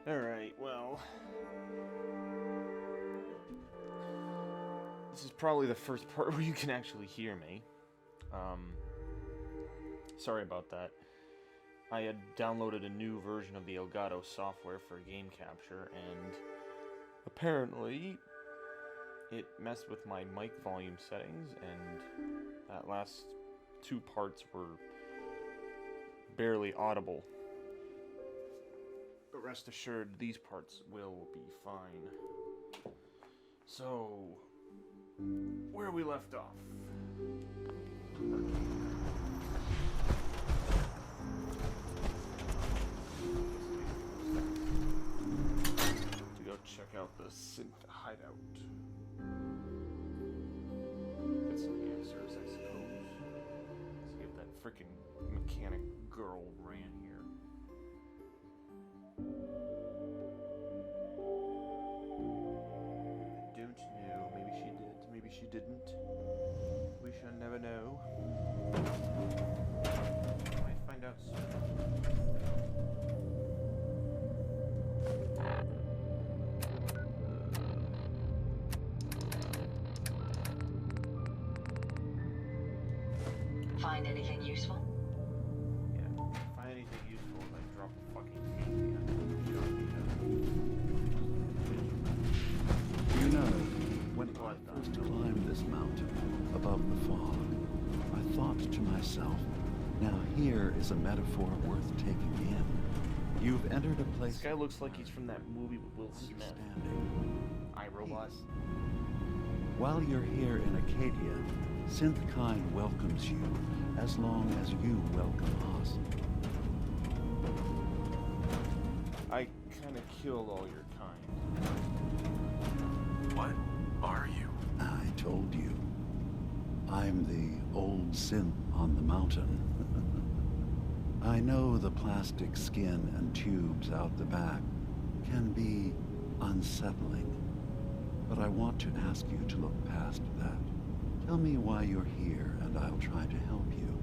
Alright, well... This is probably the first part where you can actually hear me. Sorry about that. I had downloaded a new version of the Elgato software for game capture, and apparently it messed with my mic volume settings, and that last two parts were barely audible. But rest assured, these parts will be fine. So, where we left off. To go check out the synth hideout. Get some answers, I suppose. See if that frickin' mechanic girl ran here. Don't know. Maybe she did. Maybe she didn't. We shall never know. Might find out soon. Find anything useful? Yeah. Find anything useful if I drop a fucking key. You know, when I first climbed this mountain above the fog, I thought to myself, now here is a metaphor worth taking in. You've entered a place... This guy looks like he's from that movie with Will Smith. iRobot. While you're here in Arcadia, Synthkind welcomes you as long as you welcome us. I kinda killed all your kind. What are you? I told you. I'm the old synth on the mountain. I know the plastic skin and tubes out the back can be unsettling, but I want to ask you to look past that. Tell me why you're here, and I'll try to help you.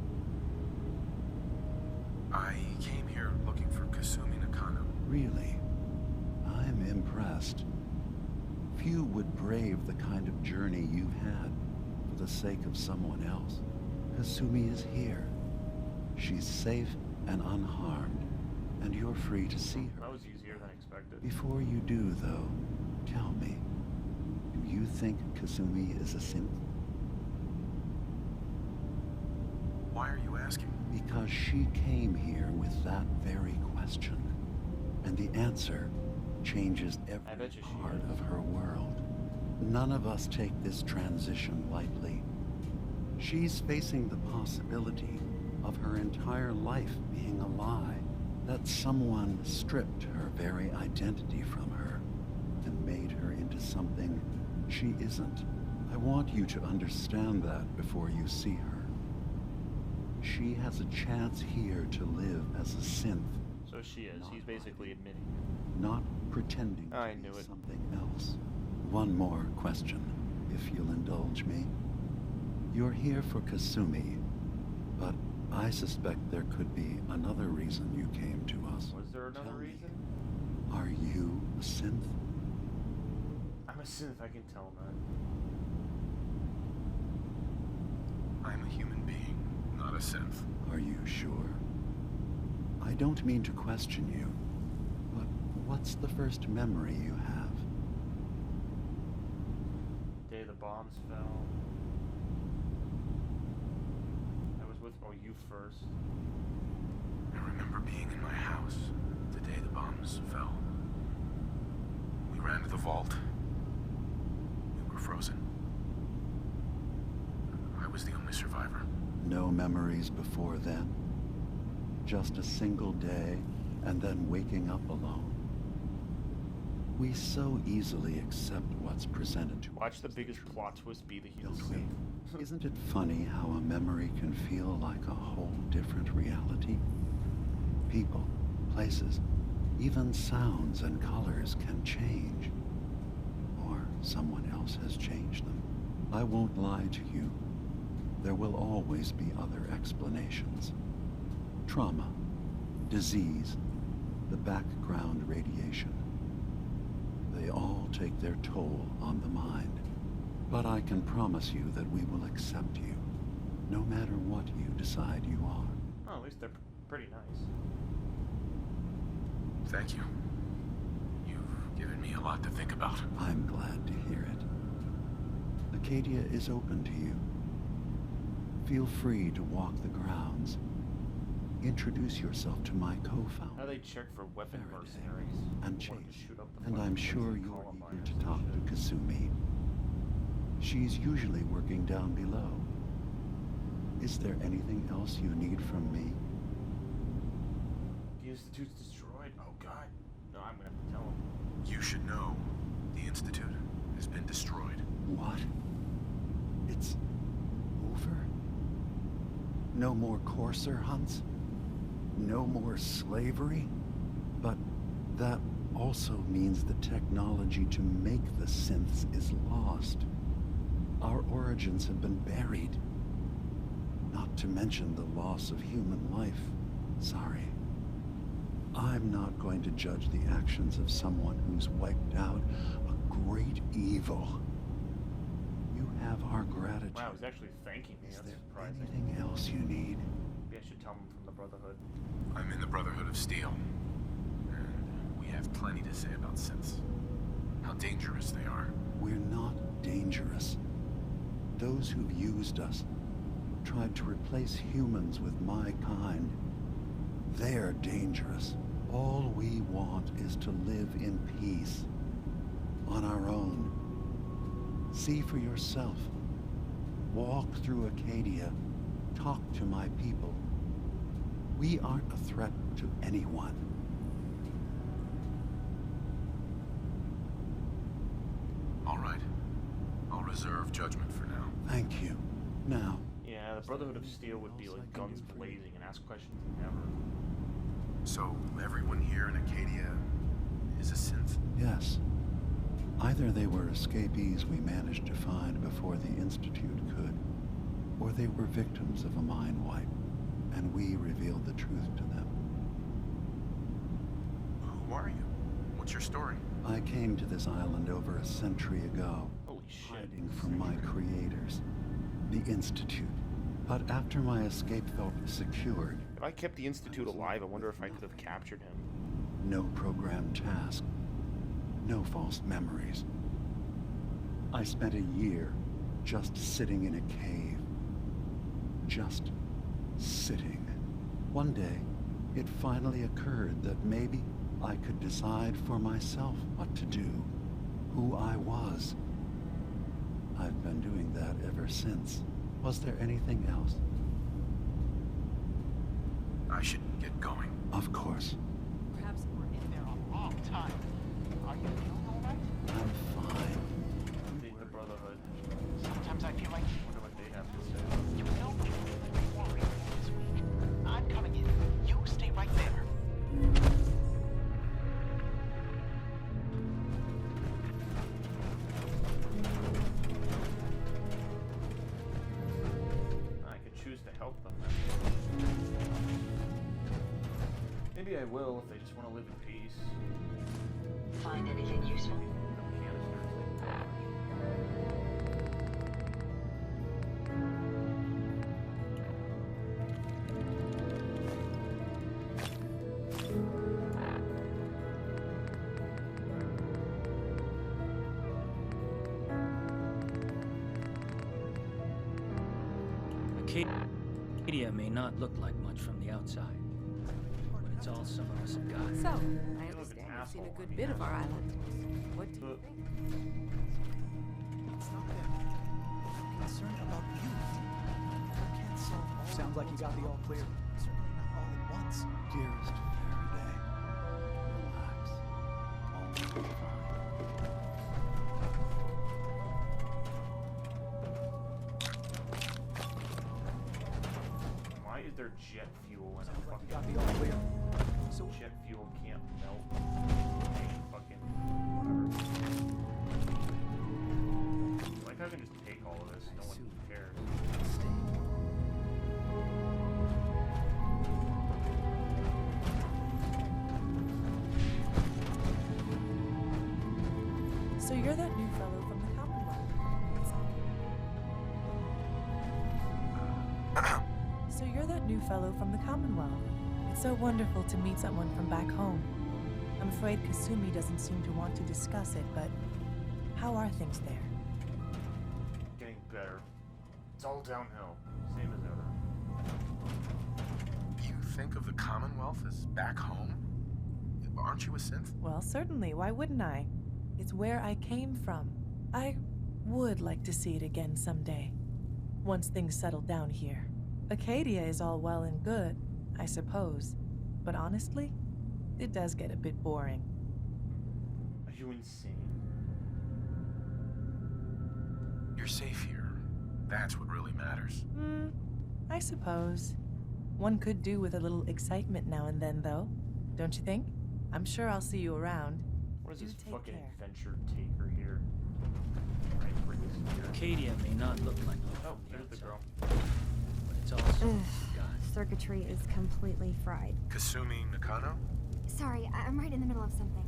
I came here looking for Kasumi Nakano. Really? I'm impressed. Few would brave the kind of journey you've had for the sake of someone else. Kasumi is here. She's safe and unharmed, and you're free to see her. That was easier than expected. Before you do, though, tell me, do you think Kasumi is a synth? Why are you asking? Because she came here with that very question, and the answer changes every part of her world. None of us take this transition lightly. She's facing the possibility of her entire life being a lie, that someone stripped her very identity from her and made her into something she isn't. I want you to understand that before you see her. She has a chance here to live as a synth. So she is. He's basically admitting. Not pretending I to knew be it. something else. One more question, if you'll indulge me. You're here for Kasumi, but I suspect there could be another reason you came to us. Was there another Tell me, reason? are you a synth? I'm a synth, I can tell that. I'm a human being, not a synth. Are you sure? I don't mean to question you, but what's the first memory you have? Day the bombs fell. I was with you first. I remember being in my house the day the bombs fell. We ran to the vault. We were frozen. I was the only survivor. No memories before then? Just a single day, and then waking up alone? We so easily accept what's presented to us. Watch the biggest plot twist be the heel Don't synth. we? Isn't it funny how a memory can feel like a whole different reality? People, places, even sounds and colors can change. Or someone else has changed them. I won't lie to you. There will always be other explanations. Trauma, disease, the background radiation. They all take their toll on the mind. But I can promise you that we will accept you, no matter what you decide you are. Oh, at least they're pretty nice. Thank you. You've given me a lot to think about. I'm glad to hear it. Arcadia is open to you. Feel free to walk the grounds. Introduce yourself to my co-founder. How do they check for weapon mercenaries? And Who wanted to Chase. shoot up the And fucking I'm sure prison you're Columbine eager to or some talk shit. to Kasumi. She's usually working down below. Is there anything else you need from me? The Institute's destroyed? Oh god. No, I'm gonna have to tell him. You should know the Institute has been destroyed. What? It's over? No more courser hunts? No more slavery? But that also means the technology to make the synths is lost. Our origins have been buried. Not to mention the loss of human life. Sorry. I'm not going to judge the actions of someone who's wiped out a great evil. You have our gratitude. Wow, he's actually thanking me. Is That's there surprising. anything else you need? Maybe I should tell him from the Brotherhood. I'm in the Brotherhood of Steel. And we have plenty to say about synths. How dangerous they are. We're not dangerous. Those who've used us, tried to replace humans with my kind, they're dangerous. All we want is to live in peace, on our own. See for yourself. Walk through Arcadia. Talk to my people. We aren't a threat to anyone. All right. I'll reserve judgment for now. Thank you. Now, Yeah, the Brotherhood of Steel would be like guns blazing and ask questions never. So, everyone here in Arcadia is a synth? yes. Either they were escapees we managed to find before the Institute could, or they were victims of a mind wipe, and we revealed the truth to them. Who are you? What's your story? I came to this island over a century ago, Holy shit. hiding from my creators, the Institute. But after my escape felt secured, If I kept the Institute alive, I wonder if I could have captured him. no programmed task, no false memories. I spent a year just sitting in a cave. Just sitting. One day, it finally occurred that maybe I could decide for myself what to do, who I was. I've been doing that ever since. Was there anything else? I should get going. Of course. Perhaps we're in there a long time. Are you feeling all right? I'm fine. The Brotherhood. Sometimes I feel like Wonder what they have to say. you know what you're worried this week. I'm coming in. You stay right there. I could choose to help them. Maybe I will if they just want to live in peace. Find anything useful? No canisters, thank God. Arcadia may not look like much from the outside, but it's all some of us have got. So, I You're an understand you've seen a asshole. good bit of our island. What do you think? It's not them. I'm concerned about you. I can't solve all. Sounds like you got the all clear. Certainly not all at once. Dearest Faraday, relax. All will be fine. Why is there jet fuel in a Sounds like you fucking... got the all clear. So Jet fuel can't melt. Hey, fucking... whatever. Like I can just take all of this, no one cares. you're that new fellow from the Commonwealth. So you're that new fellow from the Commonwealth. It's so wonderful to meet someone from back home. I'm afraid Kasumi doesn't seem to want to discuss it, but how are things there? Getting better. It's all downhill. Same as ever. You think of the Commonwealth as back home? Aren't you a synth? Well, certainly. Why wouldn't I? It's where I came from. I would like to see it again someday. Once things settle down here. Arcadia is all well and good, I suppose. But honestly, it does get a bit boring. Are you insane? You're safe here. That's what really matters. I suppose. One could do with a little excitement now and then, though. Don't you think? I'm sure I'll see you around. What is Do this take fucking care. adventure taker here? Right, bring this here. Arcadia may not look like much Oh, from the there's the outside, girl. but it's also Ugh. got Circuitry is completely fried. Kasumi Nakano? Sorry, I'm right in the middle of something.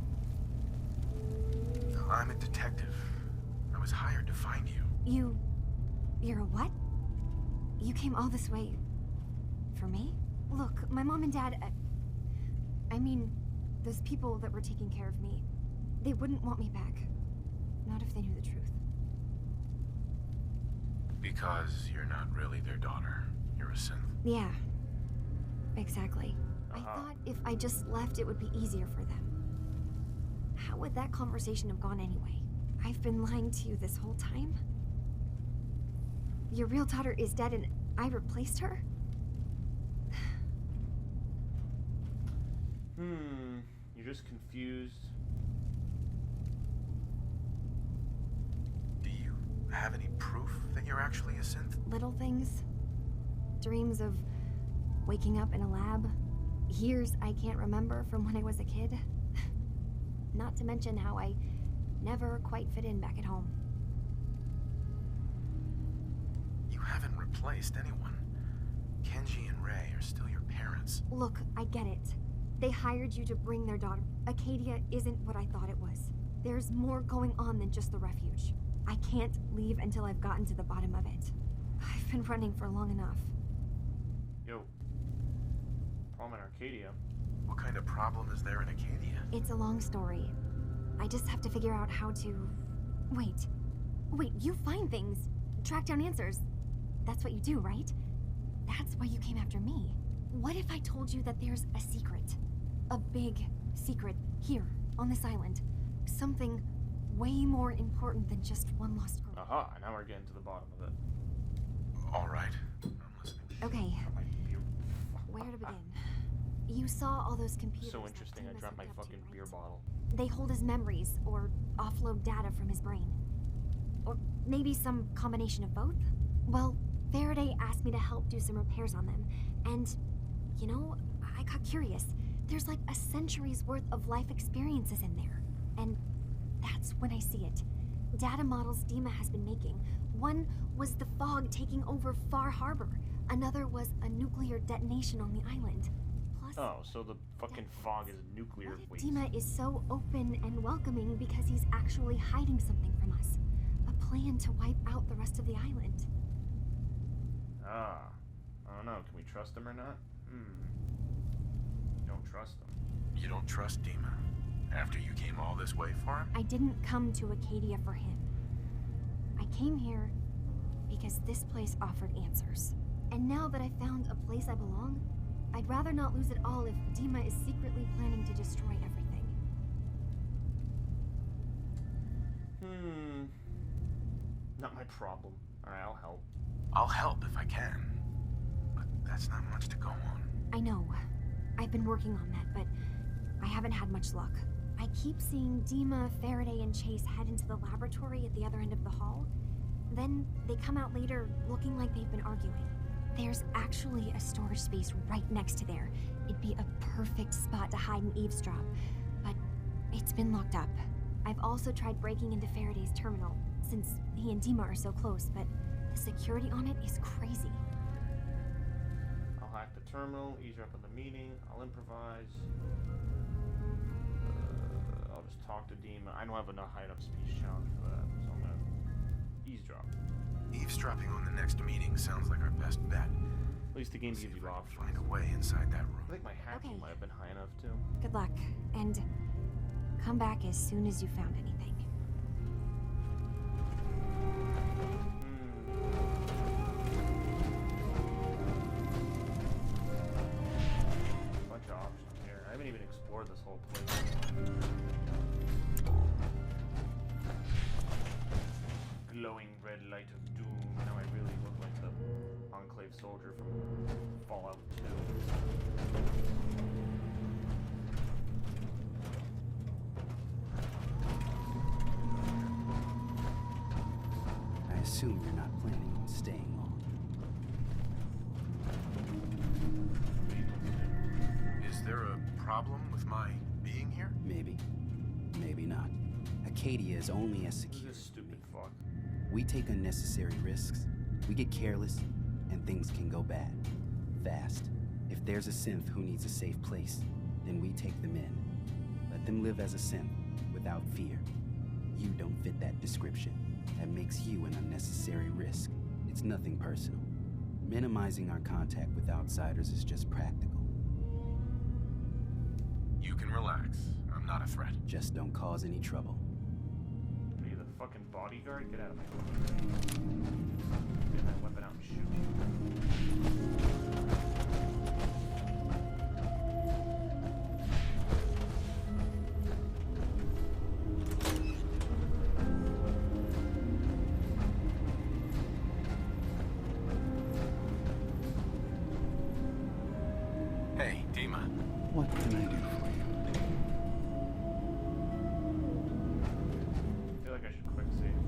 I'm a detective. I was hired to find you. You're a what? You came all this way... for me? Look, my mom and dad... I mean, those people that were taking care of me, they wouldn't want me back. Not if they knew the truth. Because you're not really their daughter. You're a synth. Yeah. Exactly. I thought if I just left, it would be easier for them. How would that conversation have gone anyway? I've been lying to you this whole time? Your real daughter is dead and I replaced her? You're just confused. Do you have any proof that you're actually a synth? Little things. Dreams of waking up in a lab. Years I can't remember from when I was a kid. Not to mention how I never quite fit in back at home. You haven't replaced anyone. Kenji and Ray are still your parents. Look, I get it. They hired you to bring their daughter. Arcadia isn't what I thought it was. There's more going on than just the refuge. I can't leave until I've gotten to the bottom of it. I've been running for long enough. Yo. Problem in Arcadia. What kind of problem is there in Arcadia? It's a long story. I just have to figure out how to... Wait, you find things. Track down answers. That's what you do, right? That's why you came after me. What if I told you that there's a secret? A big secret here, on this island. Something way more important than just one lost girl. Aha, now we're getting to the bottom of it. All right, I'm listening. Okay, Drop my beer. where to begin? You saw all those computers. So that interesting, I Dima's dropped my hooked up to, fucking right? beer bottle. They hold his memories, or offload data from his brain. Or maybe some combination of both? Well, Faraday asked me to help do some repairs on them, and, you know, I got curious. There's like a century's worth of life experiences in there, and that's when I see it. Data models Dima has been making. One was the fog taking over Far Harbor. Another was a nuclear detonation on the island. Plus, Oh, so the fucking fog is a nuclear what if waste. Dima is so open and welcoming because he's actually hiding something from us? A plan to wipe out the rest of the island. Ah. I don't know, can we trust him or not? Don't trust him. You don't trust Dima after you came all this way for him? I didn't come to Arcadia for him. I came here because this place offered answers. And now that I found a place I belong, I'd rather not lose it all if Dima is secretly planning to destroy everything. Not my problem. Alright, I'll help. I'll help if I can. But that's not much to go on. I know. I've been working on that, but I haven't had much luck. I keep seeing Dima, Faraday, and Chase head into the laboratory at the other end of the hall. Then they come out later looking like they've been arguing. There's actually a storage space right next to there. It'd be a perfect spot to hide and eavesdrop, but it's been locked up. I've also tried breaking into Faraday's terminal, since he and Dima are so close, but the security on it is crazy. I'll hack the terminal, eavesdrop on the meeting, I'll improvise. I'll was talk to Dima. I don't have enough high enough speech challenge for that, so I'm gonna eavesdrop. Eavesdropping on the next meeting sounds like our best bet. At least the game gives you options. Find a way inside that room. I think my hacking might have been high enough too. Good luck, and come back as soon as you found anything. Bunch of options here. I haven't even explored this whole place. Glowing red light of doom. Now I really look like the Enclave soldier from Fallout 2. I assume you're not planning on staying long. Is there a problem with my being here? Maybe. Maybe not. Arcadia is only as secure. This stupid fuck. We take unnecessary risks, we get careless, and things can go bad. Fast. If there's a synth who needs a safe place, then we take them in. Let them live as a synth, without fear. You don't fit that description. That makes you an unnecessary risk. It's nothing personal. Minimizing our contact with outsiders is just practical. You can relax. I'm not a threat. Just don't cause any trouble. Are you the fucking bodyguard? Get out of my way. Get that weapon out and shoot you. Hey, Dima. What can I do for you? I feel like I should quick save.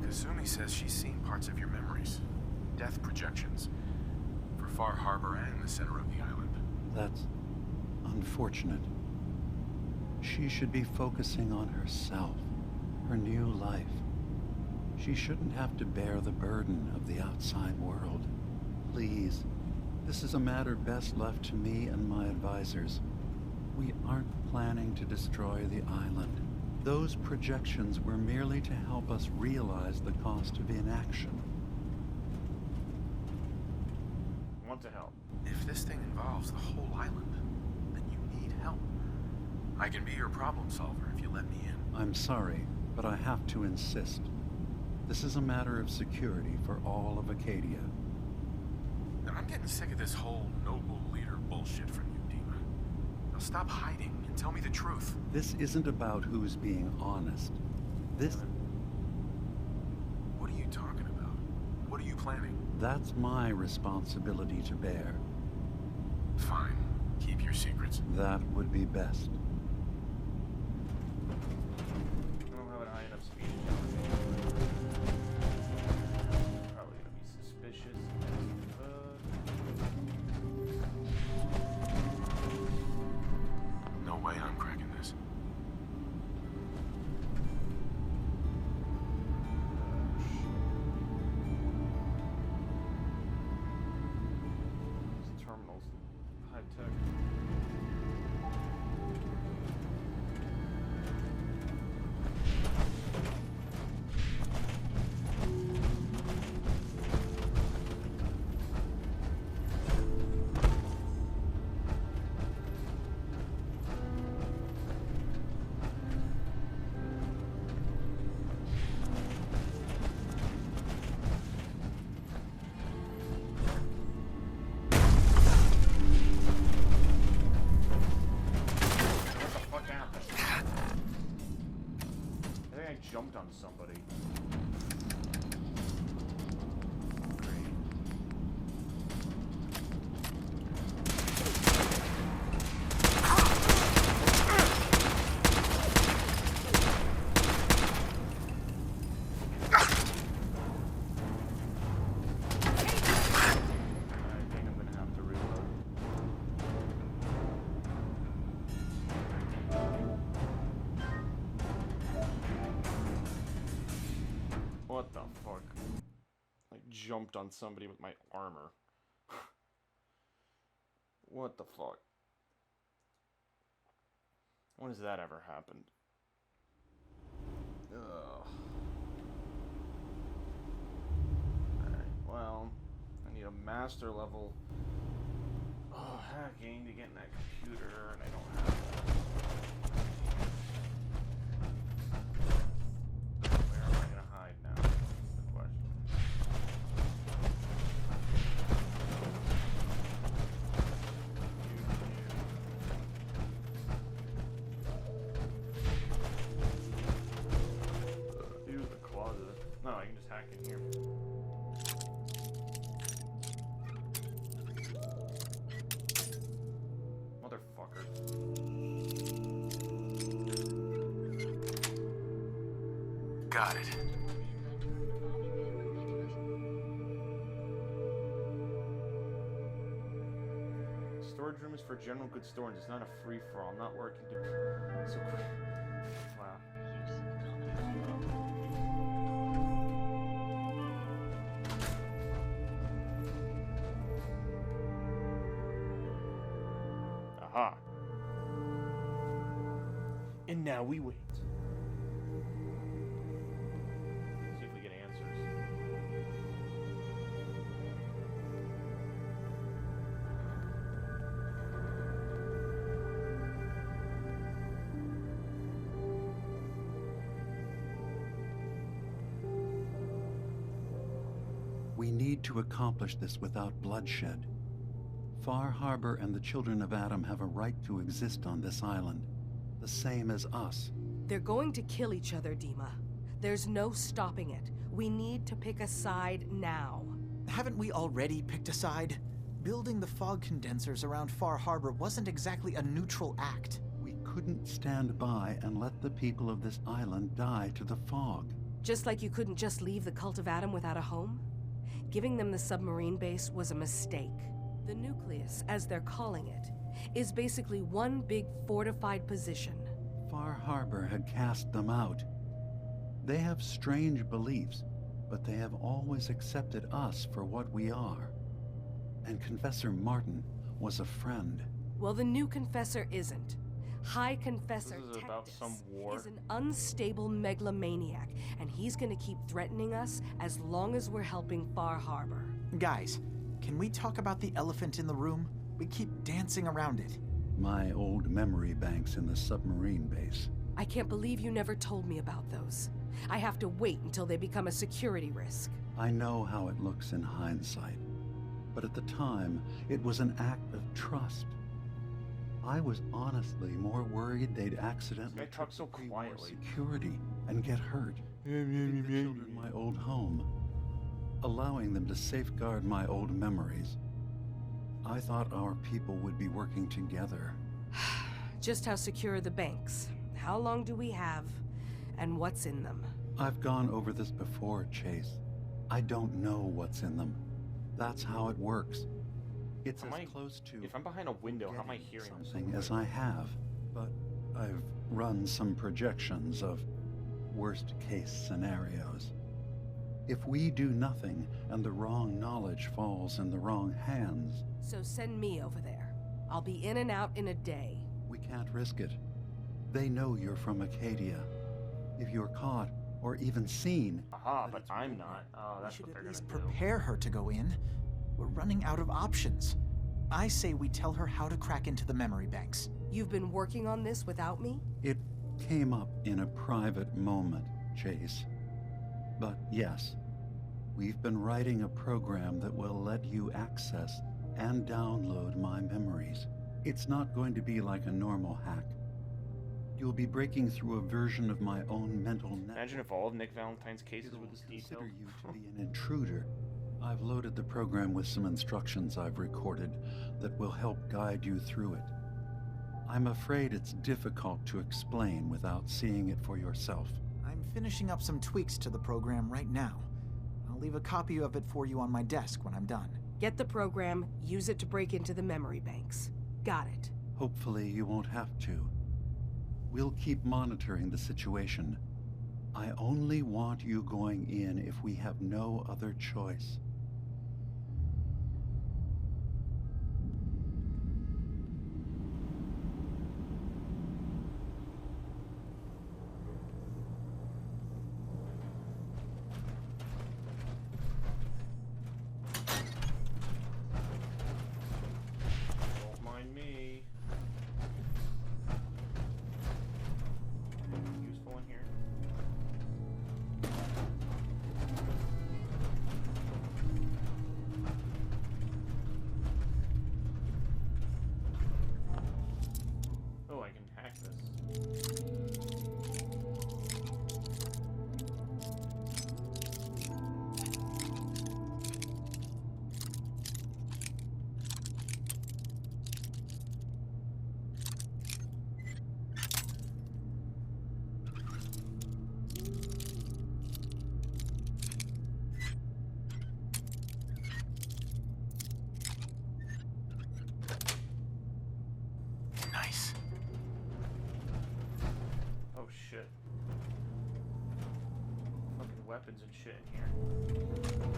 Kazumi says she's seen parts of your memories. Death projections. For Far Harbor and the center of the island. That's unfortunate. She should be focusing on herself, her new life. She shouldn't have to bear the burden of the outside world. Please, this is a matter best left to me and my advisors. We aren't planning to destroy the island. Those projections were merely to help us realize the cost of inaction. Want to help. If this thing involves the whole island, then you need help. I can be your problem solver if you let me in. I'm sorry, but I have to insist. This is a matter of security for all of Arcadia. Now, I'm getting sick of this whole noble leader bullshit from you, Dima. Now stop hiding and tell me the truth. This isn't about who's being honest. This... What are you talking about? What are you planning? That's my responsibility to bear. Fine. Keep your secrets. That would be best. I don't have a high enough speed. Probably gonna be suspicious. No way I'm cracking this. These terminals, high tech. Jumped on somebody. What the fuck? I jumped on somebody with my armor. What the fuck? When has that ever happened? Ugh. Alright, well, I need a master level hacking to get in that computer, and I don't have that. Where am I gonna hide now? That's the question. Use the closet. No, I can just hack in here. Motherfucker. Got it. Storage room is for general goods storage. It's not a free-for-all. I'm not working to... So... Wow. Aha. And now we wait. See if we get answers. We need to accomplish this without bloodshed. Far Harbor and the children of Adam have a right to exist on this island, the same as us. They're going to kill each other, Dima. There's no stopping it. We need to pick a side now. Haven't we already picked a side? Building the fog condensers around Far Harbor wasn't exactly a neutral act. We couldn't stand by and let the people of this island die to the fog. Just like you couldn't just leave the Cult of Adam without a home? Giving them the submarine base was a mistake. The nucleus, as they're calling it, is basically one big fortified position. Far Harbor had cast them out. They have strange beliefs, but they have always accepted us for what we are. And Confessor Martin was a friend. Well, the new Confessor isn't. High Confessor This is about some war. is an unstable megalomaniac, and he's gonna keep threatening us as long as we're helping Far Harbor. Guys, can we talk about the elephant in the room? We keep dancing around it. My old memory banks in the submarine base. I can't believe you never told me about those. I have to wait until they become a security risk. I know how it looks in hindsight, but at the time, it was an act of trust. I was honestly more worried they'd accidentally talk so quietly. Security and get hurt. Give the children my old home, allowing them to safeguard my old memories. I thought our people would be working together. Just how secure are the banks? How long do we have? And what's in them? I've gone over this before, Chase. I don't know what's in them. That's how it works. It's as close to... If I'm behind a window, how am I hearing something as I have? But I've run some projections of worst-case scenarios. If we do nothing and the wrong knowledge falls in the wrong hands... So send me over there. I'll be in and out in a day. We can't risk it. They know you're from Arcadia. If you're caught, or even seen... Aha, but I'm not. Oh, that's what they're gonna do. Prepare her to go in. We're running out of options. I say we tell her how to crack into the memory banks. You've been working on this without me? It came up in a private moment, Chase. But yes, we've been writing a program that will let you access and download my memories. It's not going to be like a normal hack. You'll be breaking through a version of my own mental network. Imagine if all of Nick Valentine's cases were this detailed. Consider you to be an intruder. I've loaded the program with some instructions I've recorded that will help guide you through it. I'm afraid it's difficult to explain without seeing it for yourself. I'm finishing up some tweaks to the program right now. I'll leave a copy of it for you on my desk when I'm done. Get the program, use it to break into the memory banks. Got it. Hopefully you won't have to. We'll keep monitoring the situation. I only want you going in if we have no other choice. shit. Fucking weapons and shit in here.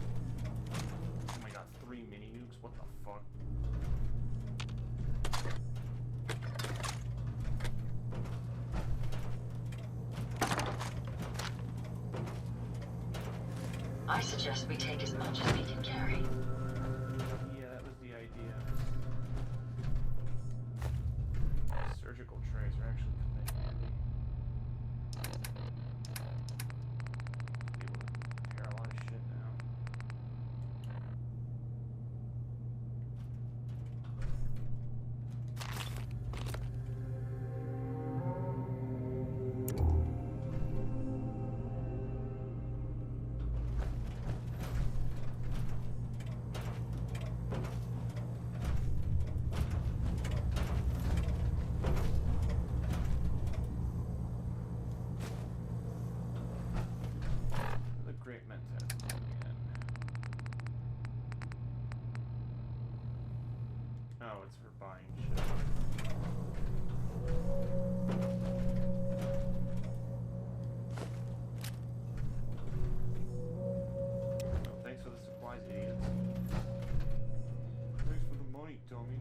Oh my god, 3 mini nukes? What the fuck? I suggest we take as much as we can carry. Yeah, that was the idea. Surgical trays are actually kind of handy. Be able to repair a lot of shit now. The great mentat again. Oh, it's for buying shit. Oh, thanks for the supplies, idiots. Thanks for the money, dummy.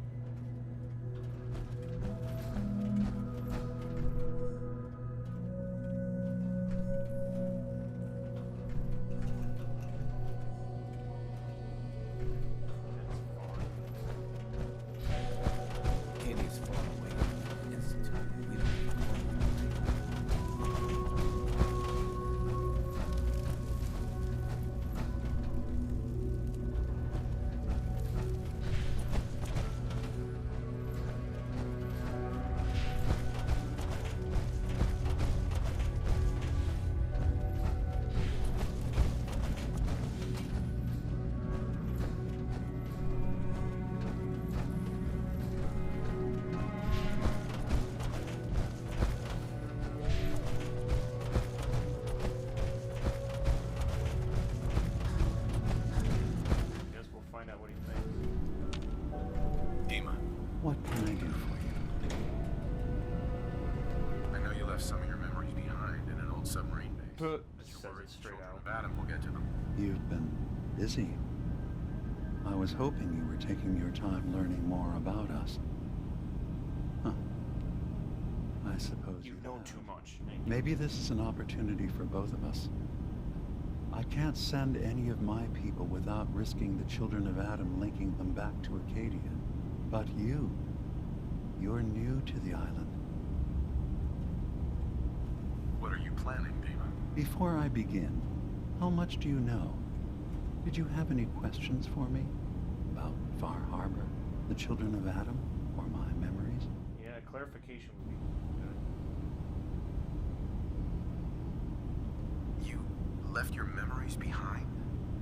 Arcadia's far away from the Institute. We don't have a Guess we'll find out what he thinks. Dima, What can I do for you? I know you left some of your memories behind in an old submarine base. But But you're says worried it the straight children out. of Adam will get to them. You've been busy. I was hoping you were taking your time learning more about us. Huh. I suppose You know too much. Maybe this is an opportunity for both of us. I can't send any of my people without risking the children of Adam linking them back to Arcadia. But you're new to the island. What are you planning, Dima? Before I begin, how much do you know? Did you have any questions for me? About Far Harbor, the children of Adam, or my memories? Yeah, clarification would be good. You left your memories behind?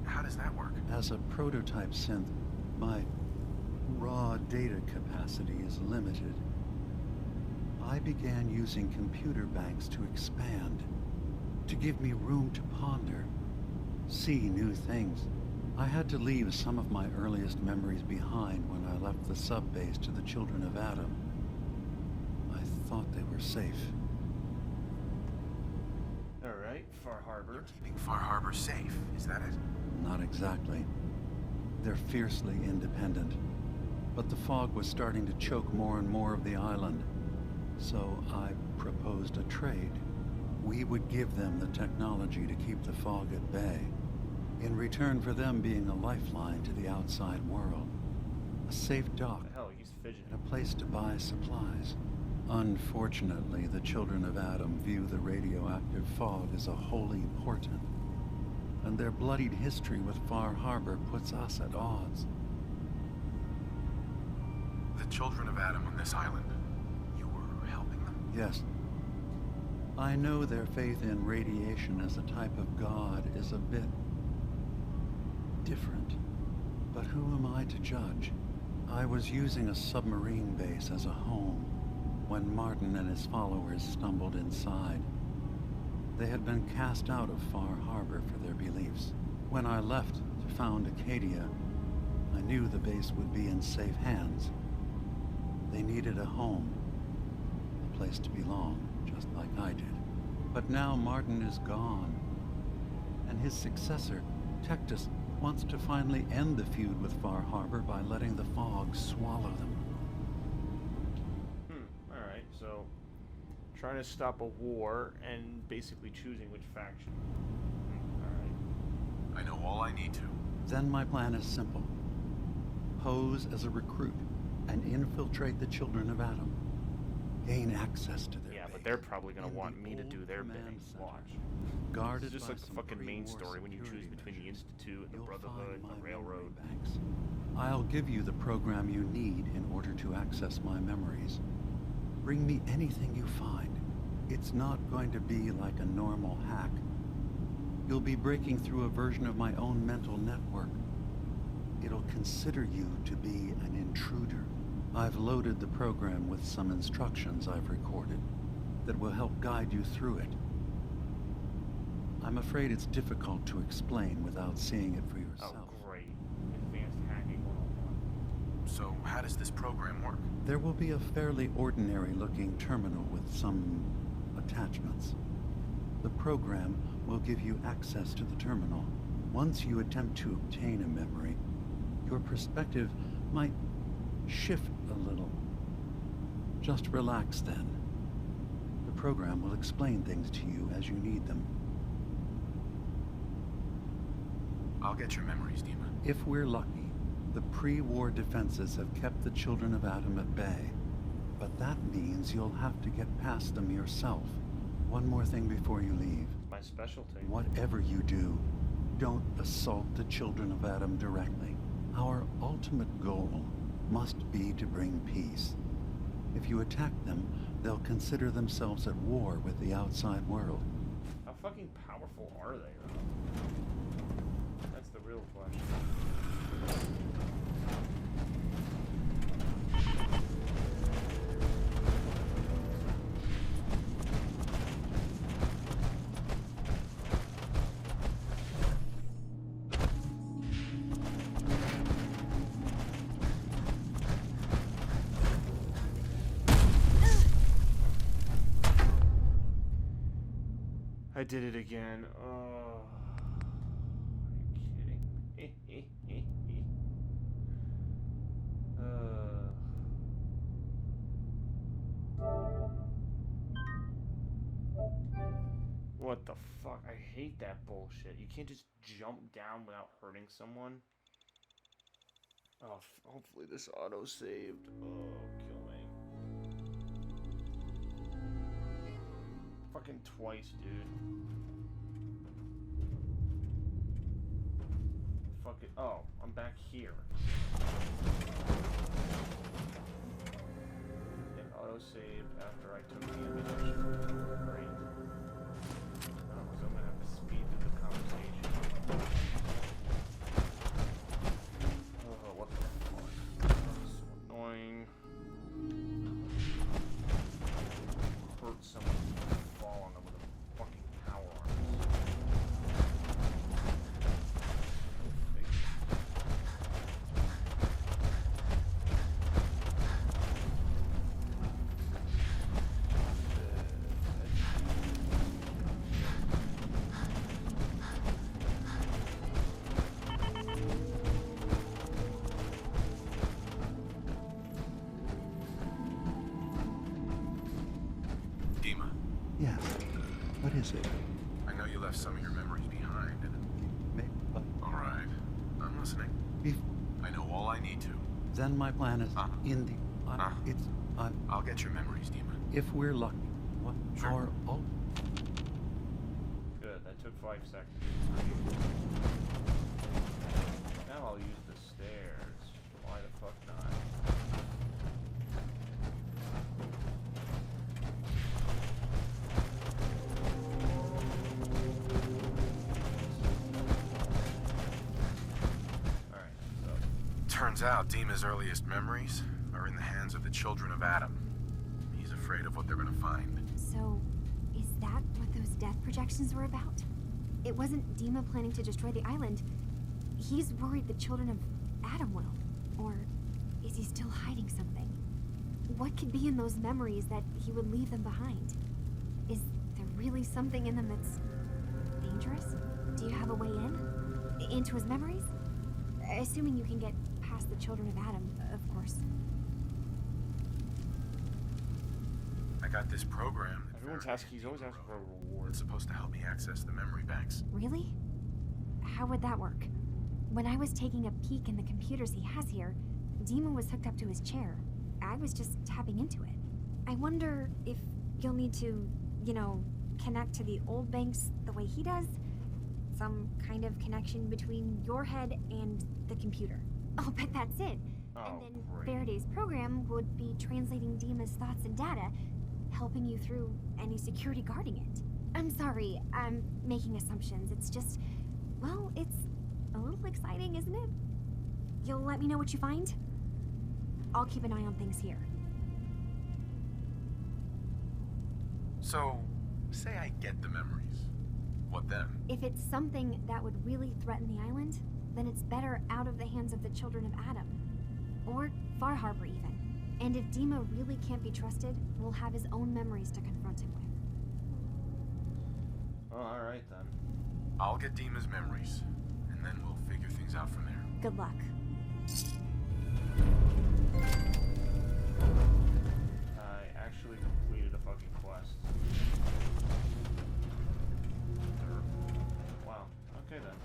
How does that work? As a prototype synth, my raw data capacity is limited. I began using computer banks to expand, to give me room to ponder, see new things. I had to leave some of my earliest memories behind when I left the sub-base to the children of Adam. I thought they were safe. Alright, Far Harbor. You're keeping Far Harbor safe, is that it? Not exactly. They're fiercely independent. But the fog was starting to choke more and more of the island. So I proposed a trade. We would give them the technology to keep the fog at bay, in return for them being a lifeline to the outside world. A safe dock, What the hell, he's fidgeting. and a place to buy supplies. Unfortunately, the children of Adam view the radioactive fog as a holy portent, and their bloodied history with Far Harbor puts us at odds. The children of Adam on this island. You were helping them? Yes. I know their faith in radiation as a type of god is a bit different. But who am I to judge? I was using a submarine base as a home when Martin and his followers stumbled inside. They had been cast out of Far Harbor for their beliefs. When I left to found Arcadia, I knew the base would be in safe hands. They needed a home, a place to belong, just like I did. But now Martin is gone, and his successor, Tectus, wants to finally end the feud with Far Harbor by letting the fog swallow them. Alright, so trying to stop a war and basically choosing which faction. Alright. I know all I need to. Then my plan is simple. Pose as a recruit and infiltrate the children of Adam. Gain access to their but they're probably going to want me to do their bidding. Watch. Guarded it's just by like the some fucking main pre-war story when you choose security between the measures. Institute and the You'll Brotherhood find and the my Railroad. memory banks. I'll give you the program you need in order to access my memories. Bring me anything you find. It's not going to be like a normal hack. You'll be breaking through a version of my own mental network. It'll consider you to be an intruder. I've loaded the program with some instructions I've recorded that will help guide you through it. I'm afraid it's difficult to explain without seeing it for yourself. Oh, great. Advanced hacking 101. So, how does this program work? There will be a fairly ordinary-looking terminal with some attachments. The program will give you access to the terminal. Once you attempt to obtain a memory, your perspective might shift a little. Just relax then. The program will explain things to you as you need them. I'll get your memories, Dima. If we're lucky, the pre-war defenses have kept the children of Adam at bay. But that means you'll have to get past them yourself. One more thing before you leave. My specialty. Whatever you do, don't assault the children of Adam directly. Our ultimate goal must be to bring peace. If you attack them, they'll consider themselves at war with the outside world. How fucking powerful are they, though? That's the real question. I did it again. Oh, are you kidding? What the fuck? I hate that bullshit. You can't just jump down without hurting someone. Oh, hopefully this auto-saved. Oh, kill me. Fucking twice, dude. Fuck it. Oh, I'm back here. It auto-saved after I took the ammunition. Great. Oh, so I'm gonna have to speed through the conversation. Oh, what the fuck? That's so annoying. Hurt someone. Fall on them with a fucking power arm. Dima. Yes. What is it? I know you left some of your memories behind, and... Alright. I'm listening. I know all I need to. Then my plan is in the... I'll get your memories, Dima. If we're lucky. What? Sure. Our... Oh. Good, that took 5 seconds. Now I'll use the stairs. Why the fuck not? Alright, so... Turns out Dima's earliest memories are in the hands of the children of Adam. He's afraid of what they're gonna find. So, is that what those death projections were about? It wasn't Dima planning to destroy the island. He's worried the children of Adam will. Or is he still hiding something? What could be in those memories that he would leave them behind? Is there really something in them that's dangerous? Do you have a way in? Into his memories? Assuming you can get past the children of Adam, of course. I got this program. Everyone's asking, he's always asking for a reward. It's supposed to help me access the memory banks. Really? How would that work? When I was taking a peek in the computers he has here, Dima was hooked up to his chair. I was just tapping into it. I wonder if you'll need to, you know, connect to the old banks the way he does? Some kind of connection between your head and the computer. I'll bet that's it. And then Faraday's program would be translating Dima's thoughts and data, helping you through any security guarding it. I'm sorry, I'm making assumptions. It's just, well, it's a little exciting, isn't it? You'll let me know what you find? I'll keep an eye on things here. So, say I get the memories. What then? If it's something that would really threaten the island, then it's better out of the hands of the children of Adam. Or Far Harbor, even. And if Dima really can't be trusted, we'll have his own memories to confront him with. Oh, alright then. I'll get Dima's memories, and then we'll figure things out from there. Good luck. I actually completed a fucking quest. Wow. Okay then.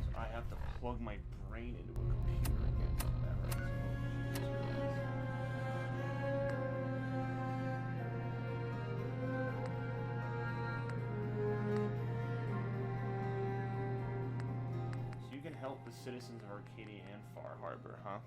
So I have to plug my brain into a computer and get some memories. So you can help the citizens of Arcadia and Far Harbor, huh?